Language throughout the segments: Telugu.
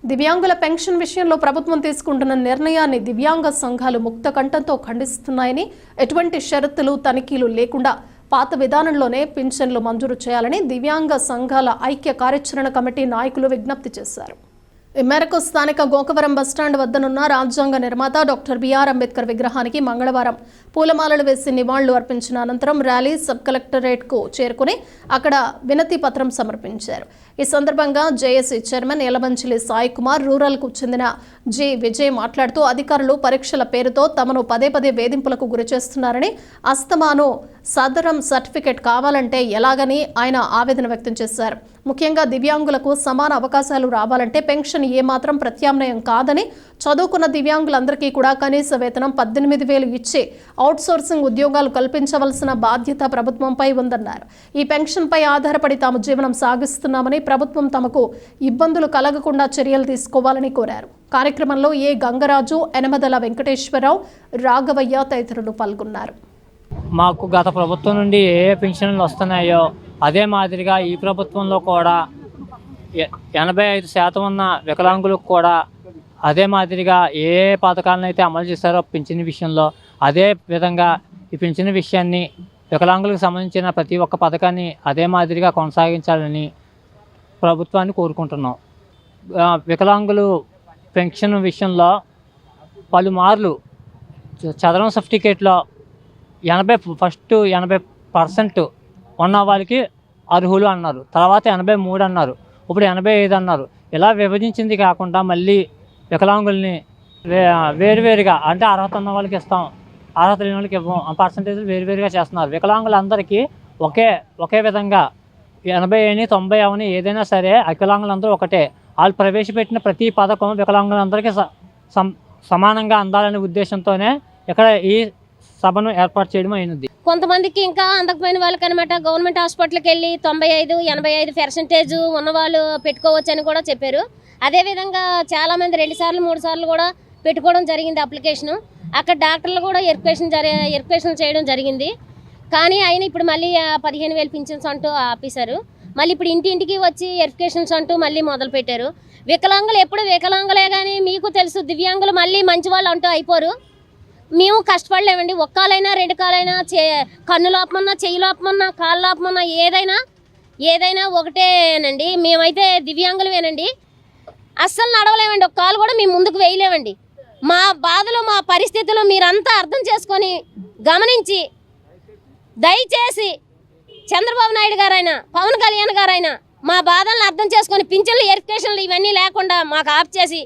దివ్యాంగుల పెన్షన్ విషయంలో ప్రభుత్వం తీసుకుంటున్న నిర్ణయాన్ని దివ్యాంగ సంఘాలు ముక్త కంఠంతో ఖండిస్తున్నాయని, ఎటువంటి షరతులు తనిఖీలు లేకుండా పాత విధానంలోనే పింఛన్లు మంజూరు చేయాలని దివ్యాంగ సంఘాల ఐక్య కార్యాచరణ కమిటీ నాయకులు విజ్ఞప్తి చేశారు. ఈ మేరకు స్థానిక గోకవరం బస్టాండ్ వద్దనున్న రాజ్యాంగ నిర్మాత డాక్టర్ బిఆర్ అంబేద్కర్ విగ్రహానికి మంగళవారం పూలమాలలు వేసి నివాళులు అర్పించిన అనంతరం ర్యాలీ సబ్ కలెక్టరేట్కు చేరుకుని అక్కడ వినతి పత్రం సమర్పించారు. ఈ సందర్భంగా జేఏసీ చైర్మన్ యలమంచిలి సాయి కుమార్, రూరల్కు చెందిన జి విజయ్ మాట్లాడుతూ అధికారులు పరీక్షల పేరుతో తమను పదే పదే వేధింపులకు గురిచేస్తున్నారని, అస్తమాను సదరం సర్టిఫికెట్ కావాలంటే ఎలాగని ఆయన ఆవేదన వ్యక్తం చేశారు. ముఖ్యంగా దివ్యాంగులకు సమాన అవకాశాలు రావాలంటే పెన్షన్ ఏమాత్రం ప్రత్యామ్నాయం కాదని, చదువుకున్న దివ్యాంగులందరికీ కూడా కనీస వేతనం 18,000 ఇచ్చి అవుట్సోర్సింగ్ ఉద్యోగాలు కల్పించవలసిన బాధ్యత ప్రభుత్వంపై ఉందన్నారు. ఈ పెన్షన్పై ఆధారపడి తాము జీవనం సాగిస్తున్నామని, ప్రభుత్వం తమకు ఇబ్బందులు కలగకుండా చర్యలు తీసుకోవాలని కోరారు. కార్యక్రమంలో ఏ గంగరాజు, ఎనమదల వెంకటేశ్వరరావు, రాఘవయ్య తదితరులు పాల్గొన్నారు. మాకు గత ప్రభుత్వం నుండి ఏ పెన్షన్లు వస్తున్నాయో అదే మాదిరిగా ఈ ప్రభుత్వంలో కూడా 85% ఉన్న వికలాంగులకు కూడా అదే మాదిరిగా ఏ పథకాలను అయితే అమలు చేశారో పింఛన్ విషయంలో అదే విధంగా ఈ పింఛన్ విషయాన్ని వికలాంగులకు సంబంధించిన ప్రతి ఒక్క పథకాన్ని అదే మాదిరిగా కొనసాగించాలని ప్రభుత్వాన్ని కోరుకుంటున్నాం. వికలాంగులు పెన్షన్ విషయంలో పలుమార్లు చదరం సర్టిఫికేట్లో 80% ఉన్న వాళ్ళకి అర్హులు అన్నారు, తర్వాత 83 అన్నారు, ఇప్పుడు 85 అన్నారు. ఇలా విభజించింది కాకుండా మళ్ళీ వికలాంగుల్ని వేరువేరుగా, అంటే అర్హత ఉన్న వాళ్ళకి ఇస్తాం, అర్హత లేని వాళ్ళకి ఇవ్వం, పర్సంటేజ్లు వేరువేరుగా చేస్తున్నారు. వికలాంగులందరికీ ఒకే విధంగా 80 అని 90 అవని ఏదైనా సరే వికలాంగులందరూ ఒకటే. వాళ్ళు ప్రవేశపెట్టిన ప్రతి పథకం వికలాంగులందరికీ సమానంగా అందాలనే ఉద్దేశంతోనే ఇక్కడ ఈ సభను ఏర్పాటు చేయడం అయినది. కొంతమందికి ఇంకా అందకపోయిన వాళ్ళకి అనమాట గవర్నమెంట్ హాస్పిటల్కి వెళ్ళి 95-85% ఉన్నవాళ్ళు పెట్టుకోవచ్చు అని కూడా చెప్పారు. అదేవిధంగా చాలామంది 2 సార్లు 3 సార్లు కూడా పెట్టుకోవడం జరిగింది అప్లికేషను. అక్కడ డాక్టర్లు కూడా వెరిఫికేషన్ చేయడం జరిగింది. కానీ ఆయన ఇప్పుడు మళ్ళీ 15,000 పింఛన్స్ అంటూ ఆపేశారు. మళ్ళీ ఇప్పుడు ఇంటింటికి వచ్చి వెరిఫికేషన్స్ అంటూ మళ్ళీ మొదలుపెట్టారు. వికలాంగులు ఎప్పుడు వికలాంగులే, కానీ మీకు తెలుసు దివ్యాంగులు మళ్ళీ మంచి వాళ్ళు అంటూ అయిపోరు. మేము కష్టపడలేమండి. ఒక్కాలైనా 2 కాలైనా, కన్ను లోపమన్నా, చెయ్యి లోపమన్నా, కాళ్ళు లోపమన్నా ఏదైనా ఒకటేనండి. మేమైతే దివ్యాంగులమేనండి. అస్సలు నడవలేమండి, ఒక కాలు కూడా మేము ముందుకు వేయలేమండి. మా బాధలు, మా పరిస్థితులు మీరంతా అర్థం చేసుకొని గమనించి దయచేసి చంద్రబాబు నాయుడు గారైనా, పవన్ కళ్యాణ్ గారైనా మా బాధలను అర్థం చేసుకొని పింఛన్లు, వెరిఫికేషన్లు ఇవన్నీ లేకుండా మాకు ఆఫ్ చేసి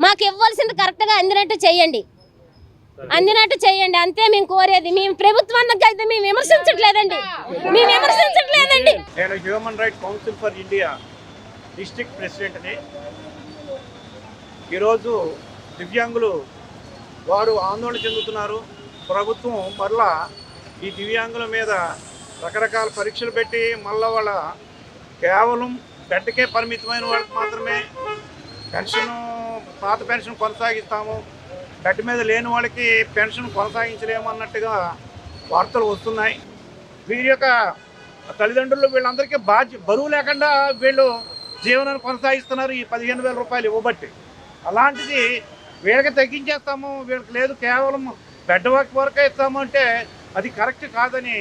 మాకు ఇవ్వాల్సింది కరెక్ట్గా అందినట్టు చేయండి అంతే మేము కోరేది. మేము ప్రభుత్వానికి అయితే మేము విమర్శించట్లేదండి. నేను human right council for India district ప్రెసిడెంట్ని. ఈరోజు దివ్యాంగులు వారు ఆందోళన చెందుతున్నారు. ప్రభుత్వం మరలా ఈ దివ్యాంగుల మీద రకరకాల పరీక్షలు పెట్టి మళ్ళీ వాళ్ళ కేవలం బెడ్కే పరిమితమైన వాళ్ళకి మాత్రమే పాత పెన్షన్ కొనసాగిస్తాము, బెడ్ మీద లేని వాళ్ళకి పెన్షన్ కొనసాగించలేము అన్నట్టుగా వార్తలు వస్తున్నాయి. వీరి యొక్క తల్లిదండ్రులు వీళ్ళందరికీ బరువు లేకుండా వీళ్ళు జీవనాన్ని కొనసాగిస్తున్నారు ఈ 15,000 రూపాయలు ఇవ్వబట్టి. అలాంటిది వీళ్ళకి తగ్గించేస్తాము, వీళ్ళకి లేదు కేవలం బెడ్ వర్క్ వరకే ఇస్తాము అంటే అది కరెక్ట్ కాదని